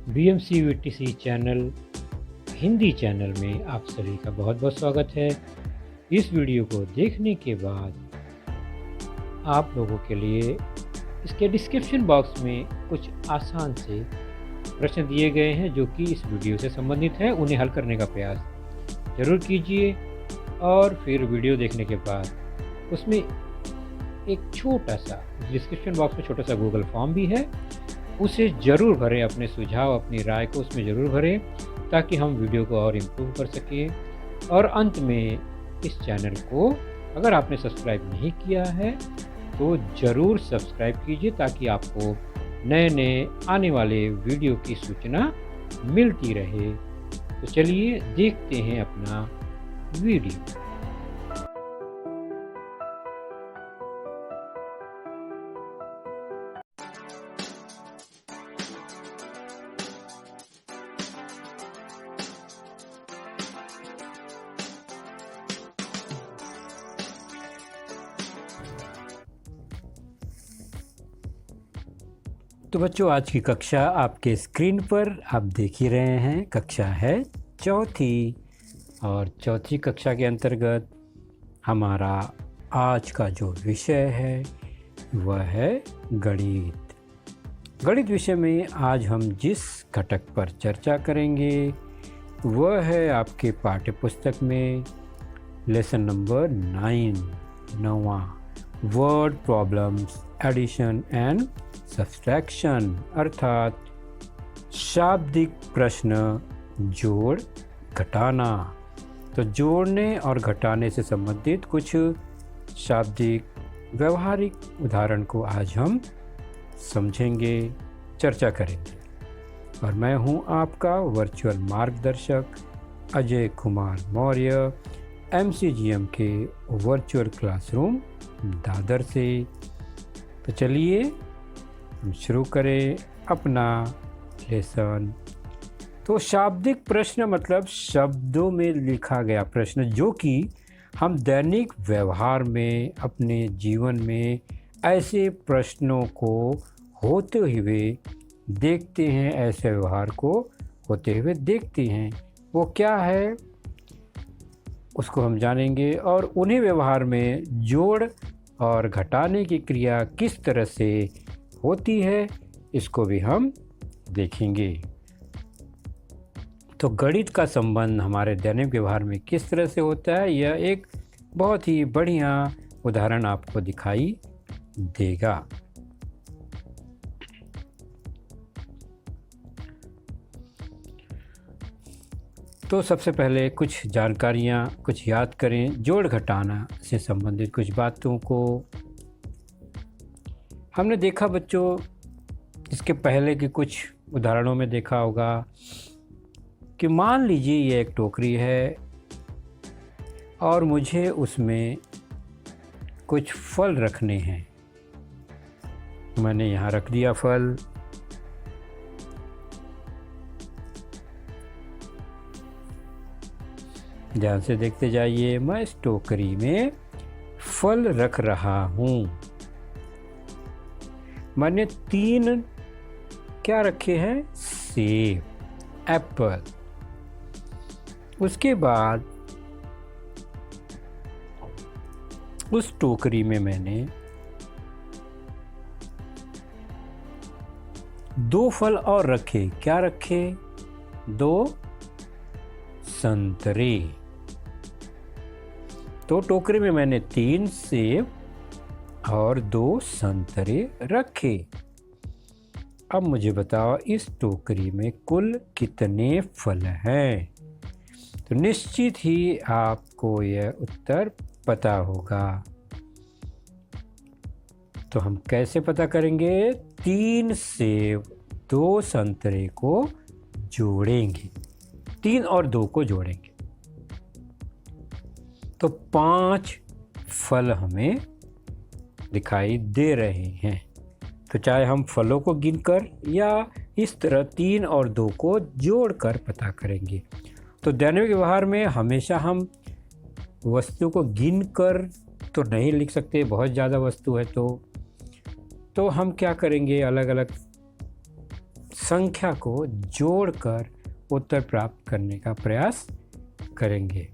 BMCVTC channel Hindi channel में आप सभी का बहुत बहुत स्वागत है। इस वीडियो को देखने के बाद आप लोगों के लिए इसके डिस्क्रिप्शन बॉक्स में कुछ आसान से प्रश्न दिए गए हैं जो कि इस वीडियो से संबंधित है। उन्हें हल करने का प्रयास ज़रूर कीजिए और फिर वीडियो देखने के बाद उसमें एक छोटा सा डिस्क्रिप्शन बॉक्स में छोटा सा गूगल फॉर्म भी है, उसे ज़रूर भरें। अपने सुझाव अपनी राय को उसमें ज़रूर भरें ताकि हम वीडियो को और इम्प्रूव कर सकें। और अंत में इस चैनल को अगर आपने सब्सक्राइब नहीं किया है तो ज़रूर सब्सक्राइब कीजिए ताकि आपको नए नए आने वाले वीडियो की सूचना मिलती रहे। तो चलिए देखते हैं अपना वीडियो। तो बच्चों, आज की कक्षा आपके स्क्रीन पर आप देख ही रहे हैं। कक्षा है चौथी और चौथी कक्षा के अंतर्गत हमारा आज का जो विषय है वह है गणित। गणित विषय में आज हम जिस घटक पर चर्चा करेंगे वह है आपके पाठ्य पुस्तक में लेसन नंबर 9वां, word problems addition and subtraction, अर्थात शाब्दिक प्रश्न जोड़ घटाना। तो जोड़ने और घटाने से संबंधित कुछ शाब्दिक व्यवहारिक उदाहरण को आज हम समझेंगे, चर्चा करेंगे। और मैं हूं आपका वर्चुअल मार्गदर्शक अजय कुमार मौर्य, MCGM के वर्चुअल क्लासरूम दादर से। तो चलिए हम शुरू करें अपना लेसन। तो शाब्दिक प्रश्न मतलब शब्दों में लिखा गया प्रश्न जो कि हम दैनिक व्यवहार में अपने जीवन में ऐसे प्रश्नों को होते हुए देखते हैं, ऐसे व्यवहार को होते हुए देखते हैं। वो क्या है उसको हम जानेंगे और उन्हीं व्यवहार में जोड़ और घटाने की क्रिया किस तरह से होती है इसको भी हम देखेंगे। तो गणित का संबंध हमारे दैनिक व्यवहार में किस तरह से होता है, यह एक बहुत ही बढ़िया उदाहरण आपको दिखाई देगा। तो सबसे पहले कुछ जानकारियाँ कुछ याद करें। जोड़ घटाना से संबंधित कुछ बातों को हमने देखा बच्चों, इसके पहले के कुछ उदाहरणों में देखा होगा कि मान लीजिए ये एक टोकरी है और मुझे उसमें कुछ फल रखने हैं। मैंने यहाँ रख दिया फल। ध्यान से देखते जाइए, मैं इस टोकरी में फल रख रहा हूँ। मैंने 3 क्या रखे हैं? सेब, एप्पल। उसके बाद उस टोकरी में मैंने 2 फल और रखे। क्या रखे? 2 संतरे। तो टोकरी में मैंने 3 सेब और 2 संतरे रखे। अब मुझे बताओ इस टोकरी में कुल कितने फल हैं? तो निश्चित ही आपको यह उत्तर पता होगा। तो हम कैसे पता करेंगे? 3 सेब 2 संतरे को जोड़ेंगे, 3 और 2 को जोड़ेंगे तो 5 फल हमें दिखाई दे रहे हैं। तो चाहे हम फलों को गिनकर या इस तरह 3 और 2 को जोड़कर पता करेंगे। तो दैनिक व्यवहार में हमेशा हम वस्तु को गिनकर तो नहीं लिख सकते, बहुत ज़्यादा वस्तु है तो हम क्या करेंगे, अलग अलग संख्या को जोड़कर उत्तर प्राप्त करने का प्रयास करेंगे।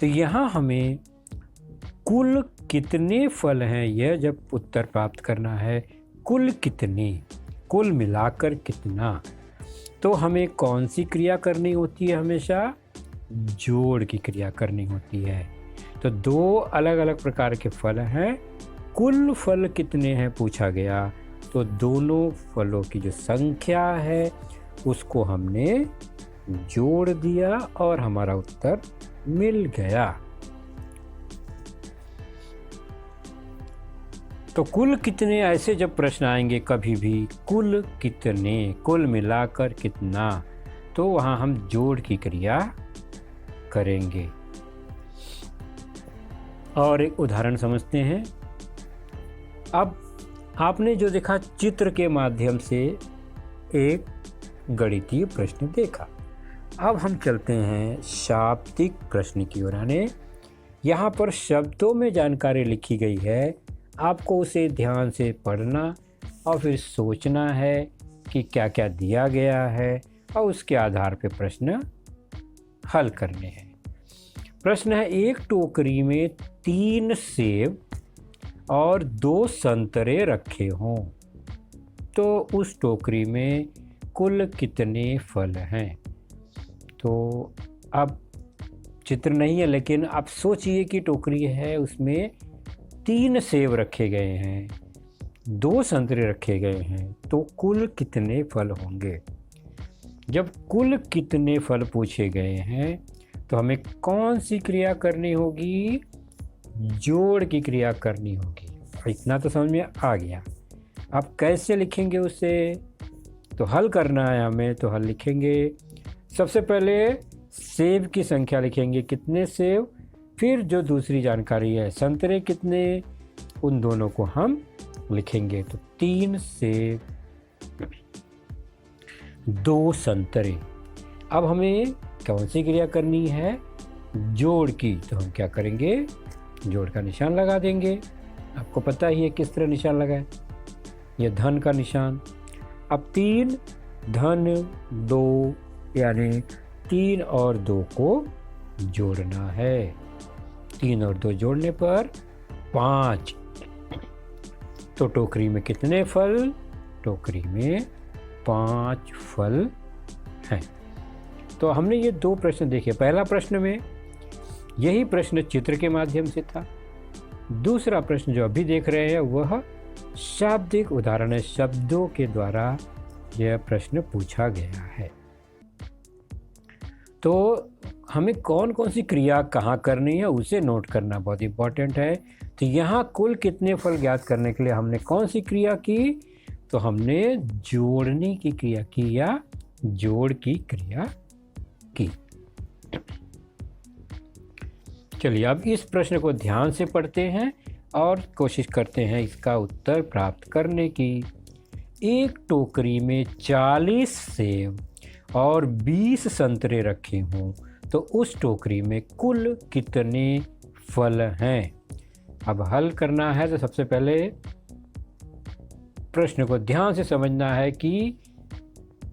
तो यहाँ हमें कुल कितने फल हैं यह जब उत्तर प्राप्त करना है, कुल कितने, कुल मिलाकर कितना, तो हमें कौन सी क्रिया करनी होती है? हमेशा जोड़ की क्रिया करनी होती है। तो दो अलग अलग प्रकार के फल हैं, कुल फल कितने हैं पूछा गया, तो दोनों फलों की जो संख्या है उसको हमने जोड़ दिया और हमारा उत्तर मिल गया। तो कुल कितने, ऐसे जब प्रश्न आएंगे कभी भी, कुल कितने, कुल मिलाकर कितना, तो वहाँ हम जोड़ की क्रिया करेंगे। और एक उदाहरण समझते हैं। अब आपने जो देखा चित्र के माध्यम से एक गणितीय प्रश्न देखा। अब हम चलते हैं शाब्दिक प्रश्न की ओर। यहाँ पर शब्दों में जानकारी लिखी गई है, आपको उसे ध्यान से पढ़ना और फिर सोचना है कि क्या क्या दिया गया है और उसके आधार पर प्रश्न हल करने हैं। प्रश्न है, एक टोकरी में 3 सेब और 2 संतरे रखे हों तो उस टोकरी में कुल कितने फल हैं? तो अब चित्र नहीं है, लेकिन आप सोचिए कि टोकरी है, उसमें 3 सेब रखे गए हैं, 2 संतरे रखे गए हैं, तो कुल कितने फल होंगे? जब कुल कितने फल पूछे गए हैं तो हमें कौन सी क्रिया करनी होगी? जोड़ की क्रिया करनी होगी। इतना तो समझ में आ गया। अब कैसे लिखेंगे उसे? तो हल करना है हमें, तो हल लिखेंगे। सबसे पहले सेब की संख्या लिखेंगे, कितने सेब, फिर जो दूसरी जानकारी है संतरे कितने, उन दोनों को हम लिखेंगे। तो 3 सेब, 2 संतरे। अब हमें कौन सी क्रिया करनी है? जोड़ की। तो हम क्या करेंगे? जोड़ का निशान लगा देंगे। आपको पता ही है किस तरह निशान लगाए, यह धन का निशान। अब 3 धन 2, यानी 3 और 2 को जोड़ना है। 3 और 2 जोड़ने पर 5। तो टोकरी में कितने फल? टोकरी में 5 फल हैं। तो हमने ये 2 प्रश्न देखे। पहला प्रश्न में यही प्रश्न चित्र के माध्यम से था। दूसरा प्रश्न जो अभी देख रहे हैं वह शाब्दिक उदाहरण है, शब्दों के द्वारा यह प्रश्न पूछा गया है। तो हमें कौन कौन सी क्रिया कहाँ करनी है उसे नोट करना बहुत इंपॉर्टेंट है। तो यहाँ कुल कितने फल ज्ञात करने के लिए हमने कौन सी क्रिया की? तो हमने जोड़ने की क्रिया की या जोड़ की क्रिया की। चलिए अब इस प्रश्न को ध्यान से पढ़ते हैं और कोशिश करते हैं इसका उत्तर प्राप्त करने की। एक टोकरी में 40 सेब और 20 संतरे रखे हों तो उस टोकरी में कुल कितने फल हैं? अब हल करना है तो सबसे पहले प्रश्न को ध्यान से समझना है कि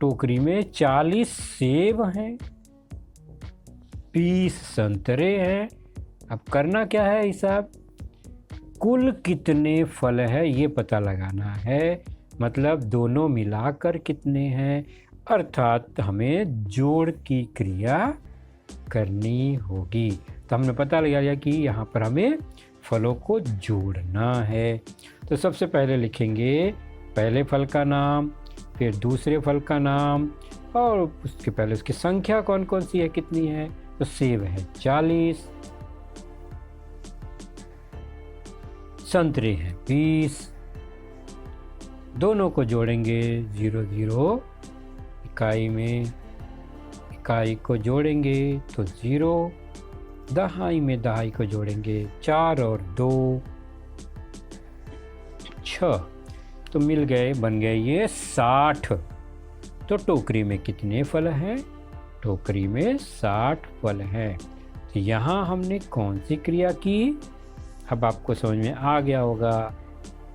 टोकरी में 40 सेब हैं, 20 संतरे हैं। अब करना क्या है हिसाब? कुल कितने फल है ये पता लगाना है, मतलब दोनों मिलाकर कितने हैं, अर्थात हमें जोड़ की क्रिया करनी होगी। तो हमने पता लगा लिया कि यहाँ पर हमें फलों को जोड़ना है। तो सबसे पहले लिखेंगे पहले फल का नाम, फिर दूसरे फल का नाम और उसके पहले उसकी संख्या कौन कौन सी है, कितनी है। तो सेब है 40, संतरे हैं 20, दोनों को जोड़ेंगे 0 0, इकाई में इकाई को जोड़ेंगे तो 0, दहाई में दहाई को जोड़ेंगे 4 और 2 6, तो मिल गए, बन गए ये 60। तो टोकरी में कितने फल हैं? टोकरी में 60 फल हैं। तो यहाँ हमने कौन सी क्रिया की? अब आपको समझ में आ गया होगा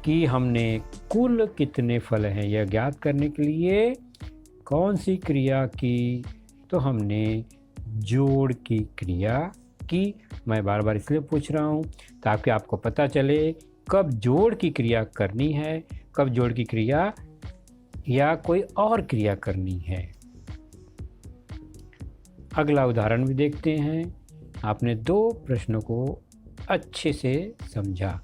कि हमने कुल कितने फल हैं यह ज्ञात करने के लिए कौन सी क्रिया की? तो हमने जोड़ की क्रिया की। मैं बार बार इसलिए पूछ रहा हूँ ताकि आपको पता चले कब जोड़ की क्रिया करनी है, कब जोड़ की क्रिया या कोई और क्रिया करनी है। अगला उदाहरण भी देखते हैं। आपने 2 प्रश्नों को अच्छे से समझा।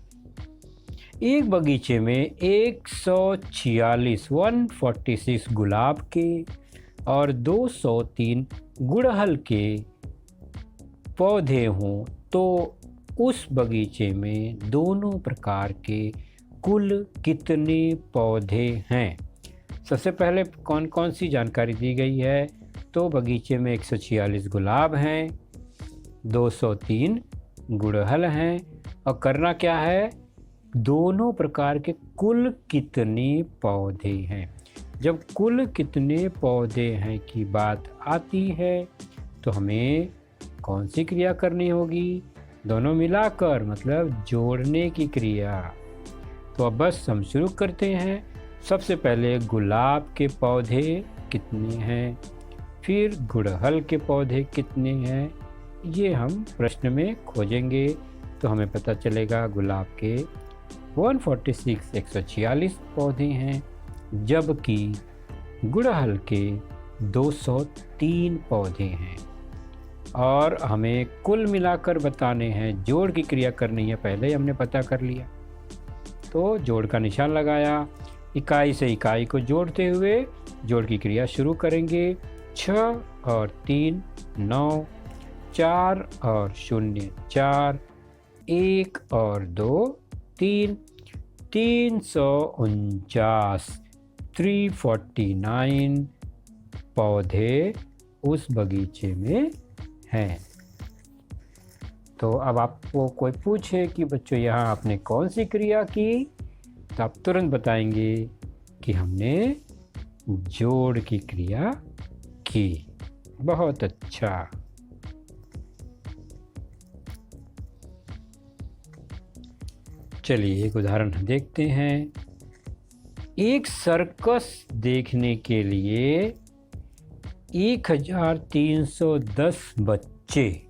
एक बगीचे में 146 गुलाब के और 203 गुड़हल के पौधे हों तो उस बगीचे में दोनों प्रकार के कुल कितने पौधे हैं? सबसे पहले कौन कौन सी जानकारी दी गई है? तो बगीचे में 146 गुलाब हैं, 203 गुड़हल हैं और करना क्या है? दोनों प्रकार के कुल कितने पौधे हैं। जब कुल कितने पौधे हैं की बात आती है तो हमें कौन सी क्रिया करनी होगी? दोनों मिलाकर, मतलब जोड़ने की क्रिया। तो अब बस हम शुरू करते हैं। सबसे पहले गुलाब के पौधे कितने हैं, फिर गुड़हल के पौधे कितने हैं, ये हम प्रश्न में खोजेंगे तो हमें पता चलेगा गुलाब के 146 पौधे हैं, जबकि गुड़हल के 203 पौधे हैं। और हमें कुल मिलाकर बताने हैं, जोड़ की क्रिया करनी है, पहले ही हमने पता कर लिया। तो जोड़ का निशान लगाया, इकाई से इकाई को जोड़ते हुए जोड़ की क्रिया शुरू करेंगे। 6 और 3 9, 4 और 0 4, 1 और 2 3, 349 349 पौधे उस बगीचे में हैं। तो अब आपको कोई पूछे कि बच्चों यहाँ आपने कौन सी क्रिया की, तो आप तुरंत बताएंगे कि हमने जोड़ की क्रिया की। बहुत अच्छा। चलिए एक उदाहरण देखते हैं। एक सर्कस देखने के लिए 1310 बच्चे,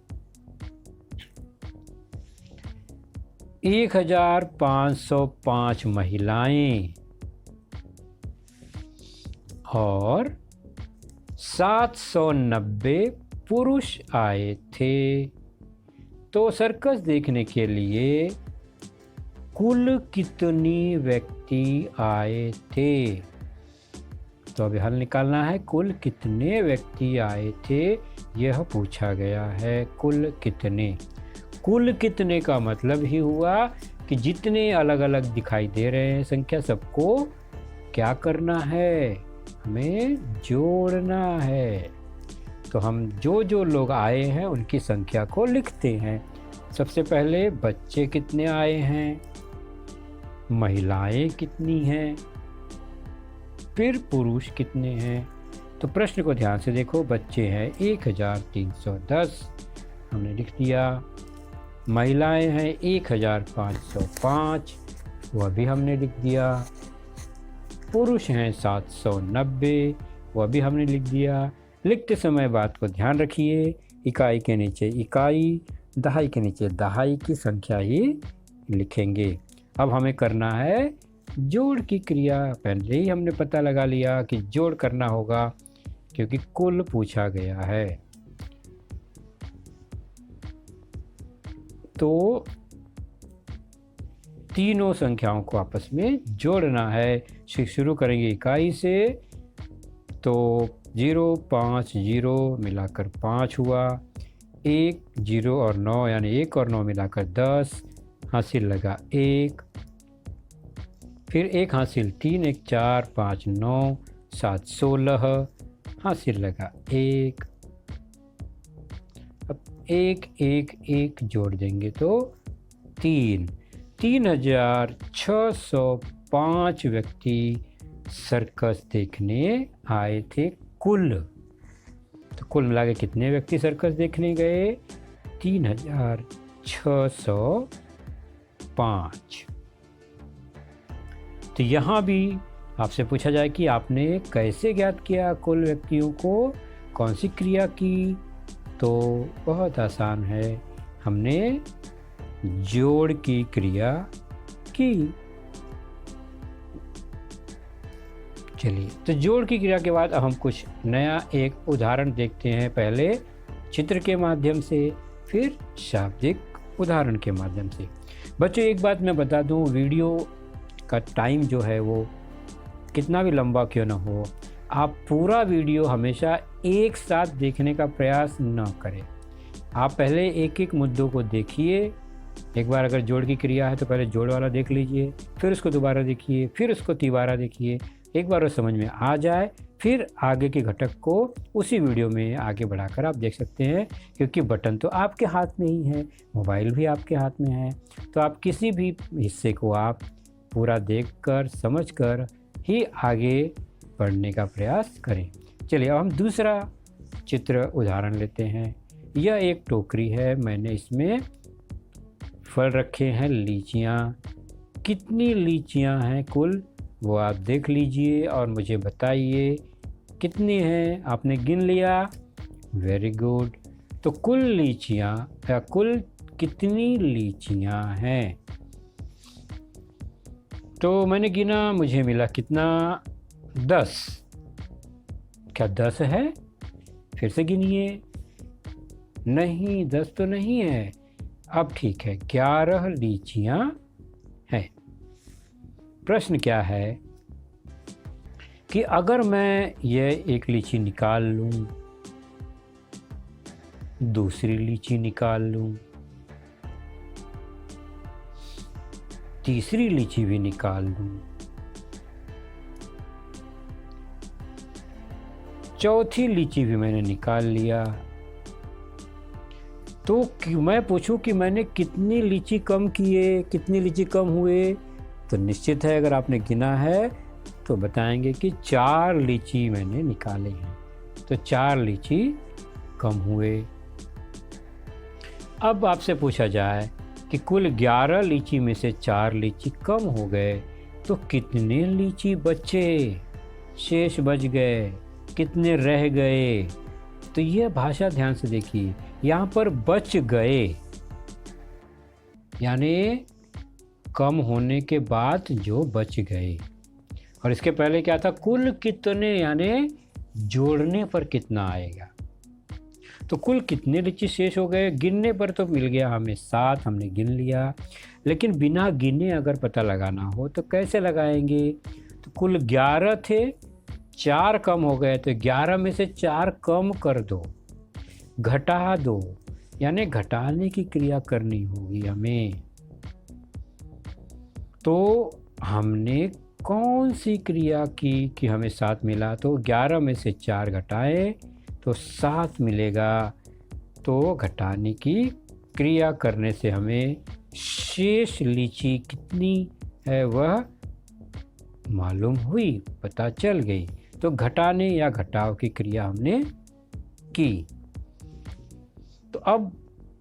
1505 महिलाएं और 790 पुरुष आए थे। तो सर्कस देखने के लिए कुल कितने व्यक्ति आए थे? तो अभी हल निकालना है, कुल कितने व्यक्ति आए थे यह पूछा गया है। कुल कितने, कुल कितने का मतलब ही हुआ कि जितने अलग अलग दिखाई दे रहे हैं संख्या, सबको क्या करना है? हमें जोड़ना है। तो हम जो जो लोग आए हैं उनकी संख्या को लिखते हैं। सबसे पहले बच्चे कितने आए हैं, महिलाएं कितनी हैं, फिर पुरुष कितने हैं। तो प्रश्न को ध्यान से देखो। बच्चे हैं 1310, हमने लिख दिया। महिलाएं हैं 1505, वह भी हमने लिख दिया। पुरुष हैं 790, वह भी हमने लिख दिया। लिखते समय बात को ध्यान रखिए, इकाई के नीचे इकाई, दहाई के नीचे दहाई की संख्या ही लिखेंगे। अब हमें करना है जोड़ की क्रिया। पहले ही हमने पता लगा लिया कि जोड़ करना होगा क्योंकि कुल पूछा गया है। तो तीनों संख्याओं को आपस में जोड़ना है। शुरू करेंगे इकाई से। तो 0 5 0 मिलाकर 5 हुआ, 1 0 और 9 यानी 1 और 9 मिलाकर 10, हासिल लगा 1, फिर 1 हासिल 3 1 4 5 9 7 16, हासिल लगा 1। अब 1 1 1 जोड़ देंगे तो 3605 व्यक्ति सर्कस देखने आए थे कुल। तो कुल मिला के कितने व्यक्ति सर्कस देखने गए? 3605। तो यहाँ भी आपसे पूछा जाए कि आपने कैसे ज्ञात किया कुल व्यक्तियों को कौन सी क्रिया की, तो बहुत आसान है, हमने जोड़ की क्रिया की। चलिए, तो जोड़ की क्रिया के बाद अब हम कुछ नया एक उदाहरण देखते हैं, पहले चित्र के माध्यम से, फिर शाब्दिक उदाहरण के माध्यम से। बच्चों एक बात मैं बता दूं, वीडियो का टाइम जो है वो कितना भी लंबा क्यों ना हो, आप पूरा वीडियो हमेशा एक साथ देखने का प्रयास न करें। आप पहले एक एक मुद्दों को देखिए। एक बार अगर जोड़ की क्रिया है तो पहले जोड़ वाला देख लीजिए, फिर उसको दोबारा देखिए, फिर उसको तिबारा देखिए। एक बार वो समझ में आ जाए, फिर आगे के घटक को उसी वीडियो में आगे बढ़ाकर आप देख सकते हैं, क्योंकि बटन तो आपके हाथ में ही है, मोबाइल भी आपके हाथ में है, तो आप किसी भी हिस्से को आप पूरा देखकर समझकर ही आगे बढ़ने का प्रयास करें। चलिए अब हम दूसरा चित्र उदाहरण लेते हैं। यह एक टोकरी है, मैंने इसमें फल रखे हैं, लीचियाँ। कितनी लीचियाँ हैं कुल, वो आप देख लीजिए और मुझे बताइए कितनी हैं। आपने गिन लिया, वेरी गुड। तो कुल लीचियाँ या कुल कितनी लीचियाँ हैं, तो मैंने गिना, मुझे मिला कितना, 10। क्या 10 है? फिर से गिनिए। नहीं, 10 तो नहीं है। अब ठीक है, 11 लीचियाँ हैं। प्रश्न क्या है कि अगर मैं यह एक लीची निकाल लूँ, दूसरी लीची निकाल लूँ, तीसरी लीची भी निकाल लूँ, चौथी लीची भी मैंने निकाल लिया, तो मैं पूछूं कि मैंने कितनी लीची कम किए, कितनी लीची कम हुए, तो निश्चित है अगर आपने गिना है तो बताएंगे कि 4 लीची मैंने निकाले हैं, तो 4 लीची कम हुए। अब आपसे पूछा जाए कि कुल 11 लीची में से 4 लीची कम हो गए, तो कितने लीची बचे, शेष बच गए, कितने रह गए। तो यह भाषा ध्यान से देखिए, यहाँ पर बच गए यानी कम होने के बाद जो बच गए, और इसके पहले क्या था, कुल कितने यानी जोड़ने पर कितना आएगा। तो कुल कितने लीची शेष हो गए, गिनने पर तो मिल गया हमें 7, हमने गिन लिया, लेकिन बिना गिने अगर पता लगाना हो तो कैसे लगाएंगे। तो कुल 11 थे, 4 कम हो गए, तो 11 में से 4 कम कर दो, घटा दो, यानी घटाने की क्रिया करनी होगी हमें। तो हमने कौन सी क्रिया की कि हमें 7 मिला, तो 11 में से 4 घटाए तो 7 मिलेगा। तो घटाने की क्रिया करने से हमें शेष लीची कितनी है वह मालूम हुई, पता चल गई। तो घटाने या घटाव की क्रिया हमने की। तो अब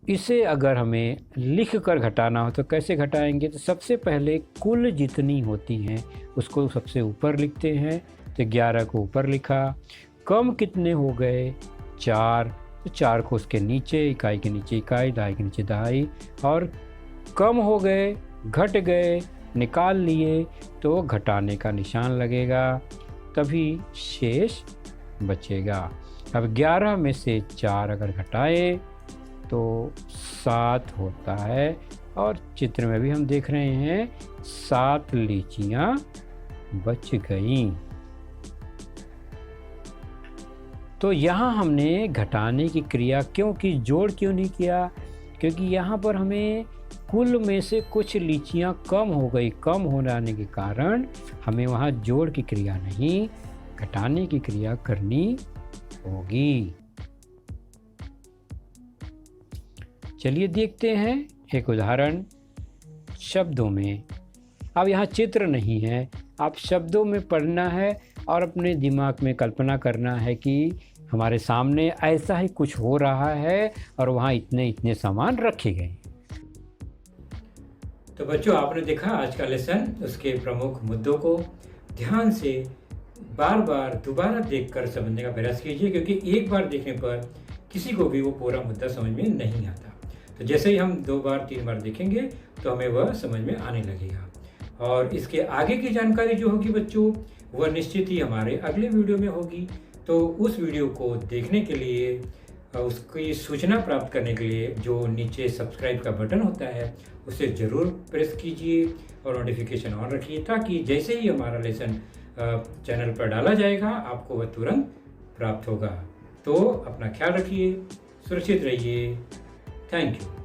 इसे अगर हमें लिख कर घटाना हो तो कैसे घटाएंगे, तो सबसे पहले कुल जितनी होती हैं उसको सबसे ऊपर लिखते हैं, तो 11 को ऊपर लिखा। कम कितने हो गए, 4, तो 4 को उसके नीचे, इकाई के नीचे इकाई, दहाई के नीचे दहाई, और कम हो गए, घट गए, निकाल लिए, तो घटाने का निशान लगेगा, तभी शेष बचेगा। अब 11 में से 4 अगर घटाए तो 7 होता है, और चित्र में भी हम देख रहे हैं 7 लीचियां बच गईं। तो यहाँ हमने घटाने की क्रिया क्यों की, जोड़ क्यों नहीं किया, क्योंकि यहाँ पर हमें कुल में से कुछ लीचियाँ कम हो गई, कम हो जाने के कारण हमें वहाँ जोड़ की क्रिया नहीं, घटाने की क्रिया करनी होगी। चलिए देखते हैं एक उदाहरण शब्दों में। अब यहाँ चित्र नहीं है, आप शब्दों में पढ़ना है और अपने दिमाग में कल्पना करना है कि हमारे सामने ऐसा ही कुछ हो रहा है और वहाँ इतने इतने सामान रखे गए। तो बच्चों आपने देखा आज का लेसन, उसके प्रमुख मुद्दों को। ध्यान से बार बार दोबारा देखकर समझने का प्रयास कीजिए, क्योंकि एक बार देखने पर किसी को भी वो पूरा मुद्दा समझ में नहीं आता। तो जैसे ही हम 2 बार 3 बार देखेंगे तो हमें वह समझ में आने लगेगा। और इसके आगे की जानकारी जो होगी बच्चों, वह निश्चित ही हमारे अगले वीडियो में होगी। तो उस वीडियो को देखने के लिए, उसकी सूचना प्राप्त करने के लिए जो नीचे सब्सक्राइब का बटन होता है उसे ज़रूर प्रेस कीजिए और नोटिफिकेशन ऑन रखिए, ताकि जैसे ही हमारा लेसन चैनल पर डाला जाएगा आपको वह तुरंत प्राप्त होगा। तो अपना ख्याल रखिए, सुरक्षित रहिए। Thank you.